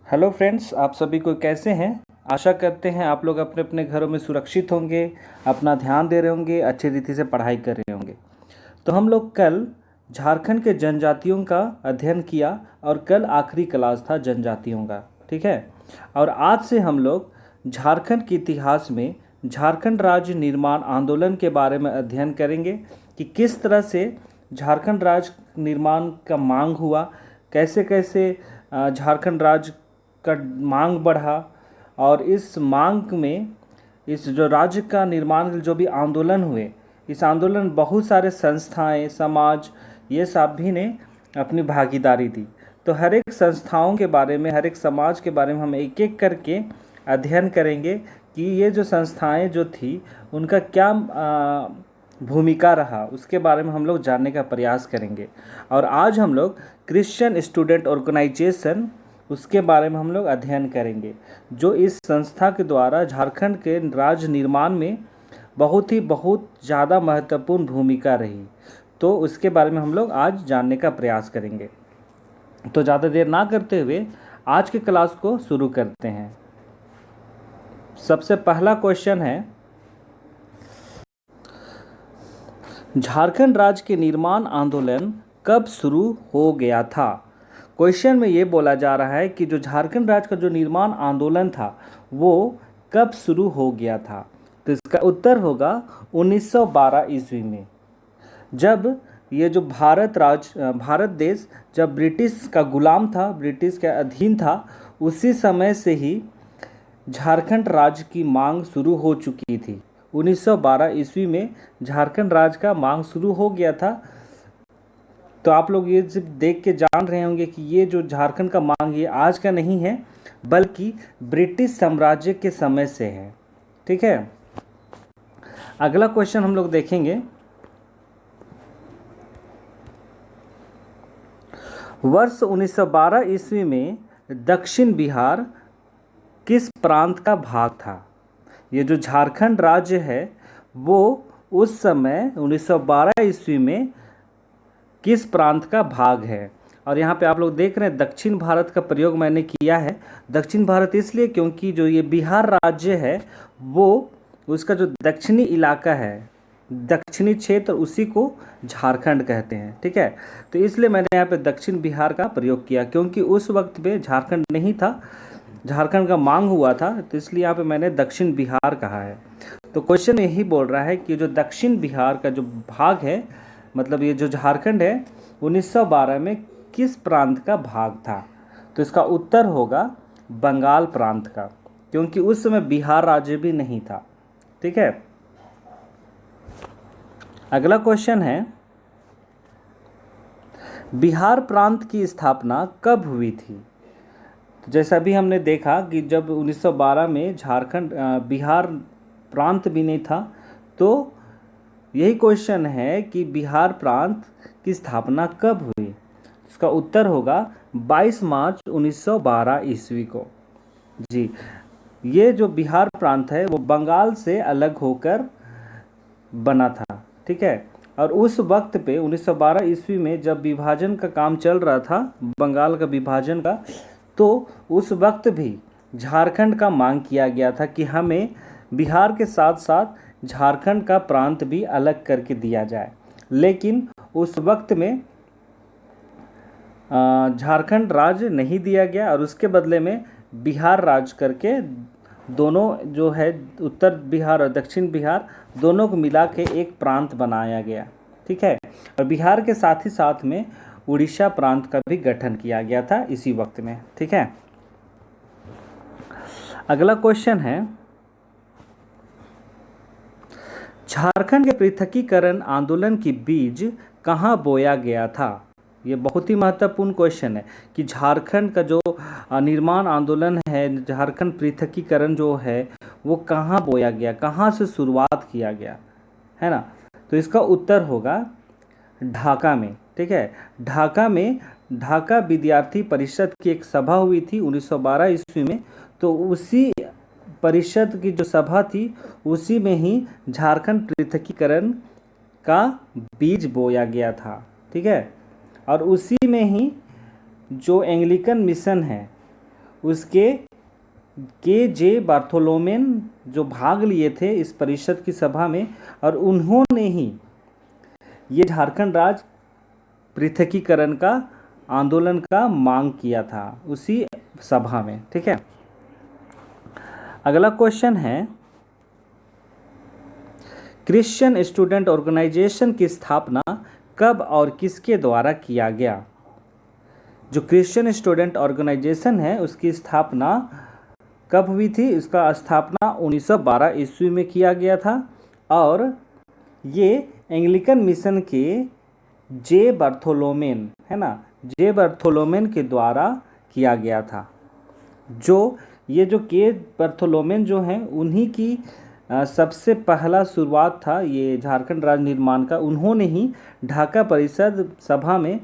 Hello friends, आप सभी को कैसे हैं। आशा करते हैं आप लोग अपने अपने घरों में सुरक्षित होंगे, अपना ध्यान दे रहे होंगे, अच्छी रीति से पढ़ाई कर रहे होंगे। तो हम लोग कल झारखंड के जनजातियों का अध्ययन किया और कल आखिरी क्लास था जनजातियों का, ठीक है। और आज से हम लोग झारखंड के इतिहास में झारखंड राज्य निर्माण आंदोलन के बारे में अध्ययन करेंगे कि किस तरह से झारखंड राज्य निर्माण का मांग हुआ, कैसे कैसे झारखंड राज्य का मांग बढ़ा। और इस मांग में इस जो राज्य का निर्माण के जो भी आंदोलन हुए, इस आंदोलन में बहुत सारे संस्थाएं, समाज, ये सब भी ने अपनी भागीदारी दी। तो हर एक संस्थाओं के बारे में, हर एक समाज के बारे में हम एक एक करके अध्ययन करेंगे कि ये जो संस्थाएं जो थी उनका क्या भूमिका रहा, उसके बारे में हम लोग जानने का प्रयास करेंगे। और आज हम लोग क्रिश्चियन स्टूडेंट ऑर्गेनाइजेशन, उसके बारे में हम लोग अध्ययन करेंगे, जो इस संस्था के द्वारा झारखंड के राज्य निर्माण में बहुत ज़्यादा महत्वपूर्ण भूमिका रही। तो उसके बारे में हम लोग आज जानने का प्रयास करेंगे। तो ज़्यादा देर ना करते हुए आज के क्लास को शुरू करते हैं। सबसे पहला क्वेश्चन है, झारखंड राज्य के निर्माण आंदोलन कब शुरू हो गया था। क्वेश्चन में ये बोला जा रहा है कि जो झारखंड राज्य का जो निर्माण आंदोलन था वो कब शुरू हो गया था। तो इसका उत्तर होगा 1912 ईस्वी में, जब ये जो भारत देश जब ब्रिटिश का गुलाम था, ब्रिटिश के अधीन था, उसी समय से ही झारखंड राज्य की मांग शुरू हो चुकी थी। 1912 ईस्वी में झारखंड राज्य का मांग शुरू हो गया था। तो आप लोग ये जब देख के जान रहे होंगे कि ये जो झारखंड का मांग ये आज का नहीं है, बल्कि ब्रिटिश साम्राज्य के समय से है, ठीक है। अगला क्वेश्चन हम लोग देखेंगे, वर्ष 1912 ईस्वी में दक्षिण बिहार किस प्रांत का भाग था। ये जो झारखंड राज्य है वो उस समय 1912 ईस्वी में किस प्रांत का भाग है। और यहाँ पे आप लोग देख रहे हैं दक्षिण भारत का प्रयोग मैंने किया है। दक्षिण भारत इसलिए क्योंकि जो ये बिहार राज्य है वो उसका जो दक्षिणी इलाका है, दक्षिणी क्षेत्र, उसी को झारखंड कहते हैं, ठीक है। तो इसलिए मैंने यहाँ पे दक्षिण बिहार का प्रयोग किया, क्योंकि उस वक्त पे झारखंड नहीं था, झारखंड का मांग हुआ था, तो इसलिए यहाँ पे मैंने दक्षिण बिहार कहा है। तो क्वेश्चन यही बोल रहा है कि जो दक्षिण बिहार का जो भाग है, मतलब ये जो झारखंड है, 1912 में किस प्रांत का भाग था। तो इसका उत्तर होगा बंगाल प्रांत का, क्योंकि उस समय बिहार राज्य भी नहीं था, ठीक है। अगला क्वेश्चन है, बिहार प्रांत की स्थापना कब हुई थी। तो जैसा भी हमने देखा कि जब 1912 में झारखंड बिहार प्रांत भी नहीं था, तो यही क्वेश्चन है कि बिहार प्रांत की स्थापना कब हुई। इसका उत्तर होगा 22 मार्च 1912 ईस्वी को। जी, ये जो बिहार प्रांत है वो बंगाल से अलग होकर बना था, ठीक है। और उस वक्त पे 1912 ईस्वी में जब विभाजन का काम चल रहा था, बंगाल का विभाजन का, तो उस वक्त भी झारखंड का मांग किया गया था कि हमें बिहार के साथ साथ झारखंड का प्रांत भी अलग करके दिया जाए। लेकिन उस वक्त में झारखंड राज्य नहीं दिया गया और उसके बदले में बिहार राज्य करके दोनों जो है उत्तर बिहार और दक्षिण बिहार दोनों को मिला के एक प्रांत बनाया गया, ठीक है। और बिहार के साथ ही साथ में उड़ीसा प्रांत का भी गठन किया गया था इसी वक्त में, ठीक है। अगला क्वेश्चन है, झारखंड के पृथकीकरण आंदोलन की बीज कहाँ बोया गया था। ये बहुत ही महत्वपूर्ण क्वेश्चन है कि झारखंड का जो निर्माण आंदोलन है, झारखंड पृथकीकरण जो है वो कहाँ बोया गया, कहाँ से शुरुआत किया गया, है ना। तो इसका उत्तर होगा ढाका में, ठीक है। ढाका में ढाका विद्यार्थी परिषद की एक सभा हुई थी 1912 ईस्वी में। तो उसी परिषद की जो सभा थी उसी में ही झारखंड पृथकीकरण का बीज बोया गया था, ठीक है। और उसी में ही जो एंग्लिकन मिशन है उसके के जे बार्थोलोमेन जो भाग लिए थे इस परिषद की सभा में, और उन्होंने ही ये झारखंड राज्य पृथकीकरण का आंदोलन का मांग किया था उसी सभा में। ठीक है, अगला क्वेश्चन है, क्रिश्चियन स्टूडेंट ऑर्गेनाइजेशन की स्थापना कब और किसके द्वारा किया गया? जो क्रिश्चियन स्टूडेंट ऑर्गेनाइजेशन है उसकी स्थापना कब हुई थी? इसका स्थापना 1912 ईस्वी में किया गया था, और ये एंग्लिकन मिशन के जे बार्थोलोमेन, है ना, जे बार्थोलोमेन के द्वारा किया गया था। जो के बार्थोलोमेन जो हैं उन्हीं की सबसे पहला शुरुआत था ये झारखंड राज्य निर्माण का। उन्होंने ही ढाका परिषद सभा में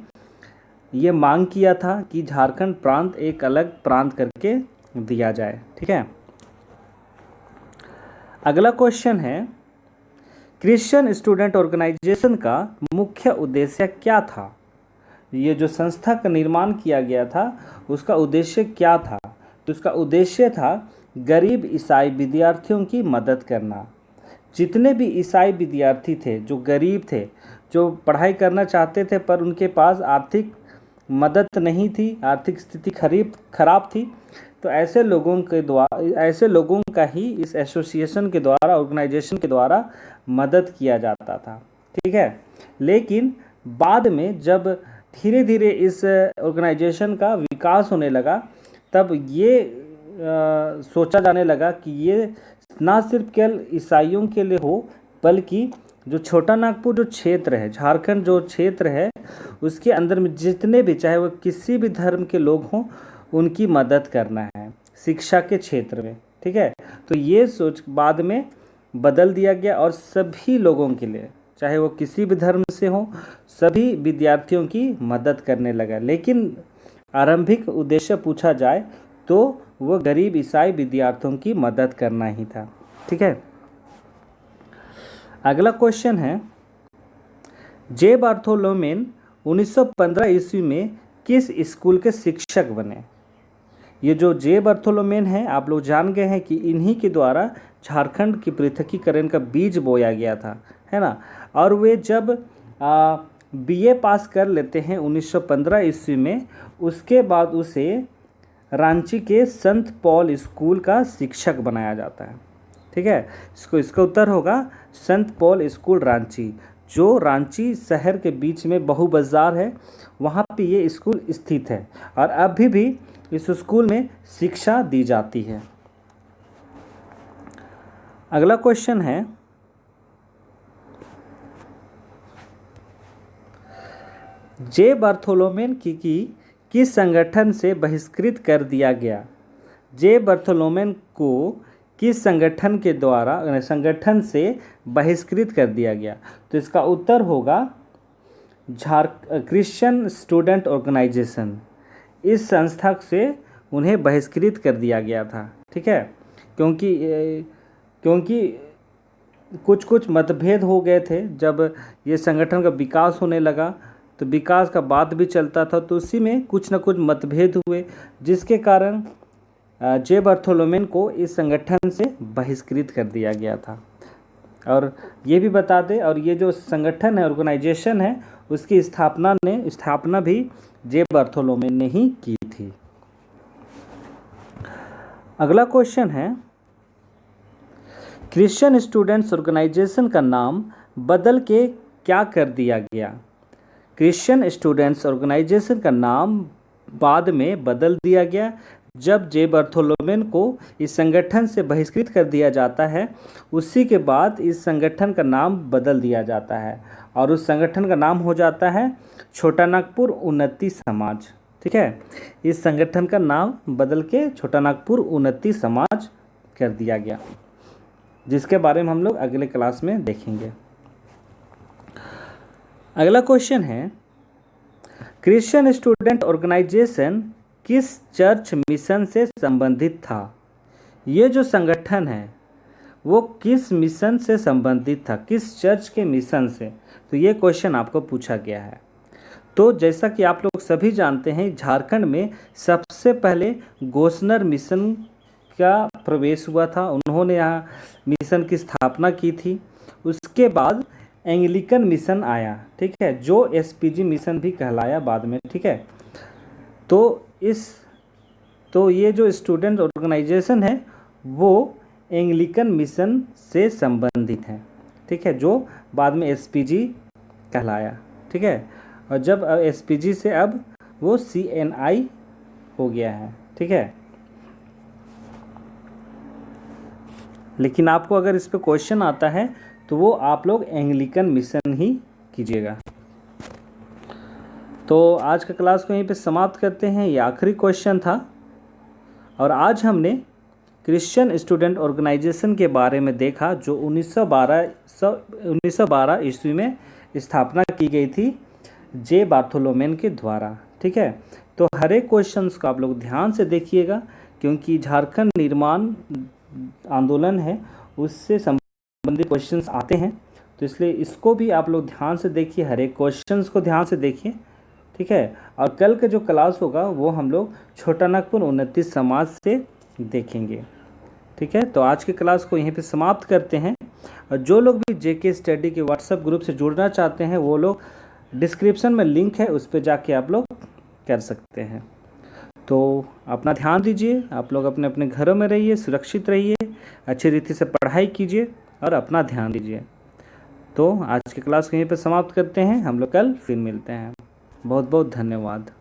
ये मांग किया था कि झारखंड प्रांत एक अलग प्रांत करके दिया जाए। ठीक है, अगला क्वेश्चन है, क्रिश्चियन स्टूडेंट ऑर्गेनाइजेशन का मुख्य उद्देश्य क्या था? ये जो संस्था का निर्माण किया गया था उसका उद्देश्य क्या था? तो उसका उद्देश्य था गरीब ईसाई विद्यार्थियों की मदद करना। जितने भी ईसाई विद्यार्थी थे जो गरीब थे, जो पढ़ाई करना चाहते थे पर उनके पास आर्थिक मदद नहीं थी, आर्थिक स्थिति खराब थी, तो ऐसे लोगों का ही इस एसोसिएशन के द्वारा, ऑर्गेनाइजेशन के द्वारा मदद किया जाता था। ठीक है, लेकिन बाद में जब धीरे धीरे इस ऑर्गेनाइजेशन का विकास होने लगा तब ये सोचा जाने लगा कि ये ना सिर्फ केवल ईसाइयों के लिए हो, बल्कि जो छोटा नागपुर जो क्षेत्र है, झारखंड जो क्षेत्र है, उसके अंदर में जितने भी, चाहे वो किसी भी धर्म के लोग हों, उनकी मदद करना है शिक्षा के क्षेत्र में। ठीक है, तो ये सोच बाद में बदल दिया गया और सभी लोगों के लिए, चाहे वो किसी भी धर्म से हो, सभी विद्यार्थियों की मदद करने लगा। लेकिन आरंभिक उद्देश्य पूछा जाए तो वो गरीब ईसाई विद्यार्थियों की मदद करना ही था। ठीक है, अगला क्वेश्चन है, जे बार्थोलोमेन 1915 ईस्वी में किस स्कूल के शिक्षक बने? ये जो जे बार्थोलोमेन है, आप लोग जान गए हैं कि इन्हीं के द्वारा झारखंड की पृथकीकरण का बीज बोया गया था, है ना। और वे जब बीए पास कर लेते हैं 1915 ईस्वी में, उसके बाद उसे रांची के संत पॉल स्कूल का शिक्षक बनाया जाता है। ठीक है, इसका उत्तर होगा संत पॉल स्कूल रांची, जो रांची शहर के बीच में बहु बाजार है, वहाँ पे ये स्कूल स्थित है और अभी भी इस स्कूल में शिक्षा दी जाती है। अगला क्वेश्चन है, जे बार्थोलोमेन की किस संगठन से बहिष्कृत कर दिया गया? जे बार्थोलोमेन को किस संगठन के द्वारा, संगठन से बहिष्कृत कर दिया गया? तो इसका उत्तर होगा क्रिश्चियन स्टूडेंट ऑर्गेनाइजेशन। इस संस्था से उन्हें बहिष्कृत कर दिया गया था। ठीक है, क्योंकि कुछ मतभेद हो गए थे। जब ये संगठन का विकास होने लगा तो विकास का बात भी चलता था, तो उसी में कुछ न कुछ मतभेद हुए, जिसके कारण जे बार्थोलोमेन को इस संगठन से बहिष्कृत कर दिया गया था। और ये भी बता दें, और ये जो संगठन है, ऑर्गेनाइजेशन है, उसकी स्थापना भी जे बार्थोलोमेन ने ही की थी। अगला क्वेश्चन है, क्रिश्चियन स्टूडेंट्स ऑर्गेनाइजेशन का नाम बदल के क्या कर दिया गया? क्रिश्चियन स्टूडेंट्स ऑर्गेनाइजेशन का नाम बाद में बदल दिया गया। जब जे बार्थोलोमेन को इस संगठन से बहिष्कृत कर दिया जाता है, उसी के बाद इस संगठन का नाम बदल दिया जाता है और उस संगठन का नाम हो जाता है छोटा नागपुर उन्नति समाज। ठीक है, इस संगठन का नाम बदल के छोटा नागपुर उन्नति समाज कर दिया गया, जिसके बारे में हम लोग अगले क्लास में देखेंगे। अगला क्वेश्चन है, क्रिश्चियन स्टूडेंट ऑर्गेनाइजेशन किस चर्च मिशन से संबंधित था? ये जो संगठन है वो किस मिशन से संबंधित था, किस चर्च के मिशन से? तो ये क्वेश्चन आपको पूछा गया है। तो जैसा कि आप लोग सभी जानते हैं, झारखंड में सबसे पहले गोसनर मिशन का प्रवेश हुआ था। उन्होंने यहाँ मिशन की स्थापना की थी। उसके बाद एंग्लिकन मिशन आया, ठीक है, जो एसपीजी मिशन भी कहलाया बाद में, ठीक है। तो ये जो स्टूडेंट ऑर्गेनाइजेशन है वो एंग्लिकन मिशन से संबंधित है, ठीक है, जो बाद में एसपीजी कहलाया, ठीक है। और जब एसपीजी से अब वो सीएनआई हो गया है, ठीक है। लेकिन आपको अगर इस पे क्वेश्चन आता है तो वो आप लोग एंग्लिकन मिशन ही कीजिएगा। तो आज का क्लास को यहीं पे समाप्त करते हैं। ये आखिरी क्वेश्चन था और आज हमने क्रिश्चियन स्टूडेंट ऑर्गेनाइजेशन के बारे में देखा, जो 1912 ईस्वी में स्थापना की गई थी जे बार्थोलोमेन के द्वारा, ठीक है। तो हर एक क्वेश्चंस को आप लोग ध्यान से देखिएगा, क्योंकि झारखंड निर्माण आंदोलन है उससे संबंधित क्वेश्चंस आते हैं, तो इसलिए इसको भी आप लोग ध्यान से देखिए, हर एक क्वेश्चंस को ध्यान से देखिए, ठीक है। और कल का जो क्लास होगा वो हम लोग छोटा नागपुर उन्नति समाज से देखेंगे, ठीक है। तो आज के क्लास को यहीं पे समाप्त करते हैं। और जो लोग भी जेके स्टडी के व्हाट्सएप ग्रुप से जुड़ना चाहते हैं वो लोग डिस्क्रिप्शन में लिंक है, उस पर जाके आप लोग कर सकते हैं। तो अपना ध्यान दीजिए, आप लोग अपने अपने घरों में रहिए, सुरक्षित रहिए, अच्छी रीति से पढ़ाई कीजिए और अपना ध्यान दीजिए। तो आज के क्लास को यहीं पर समाप्त करते हैं, हम लोग कल फिर मिलते हैं। बहुत बहुत धन्यवाद।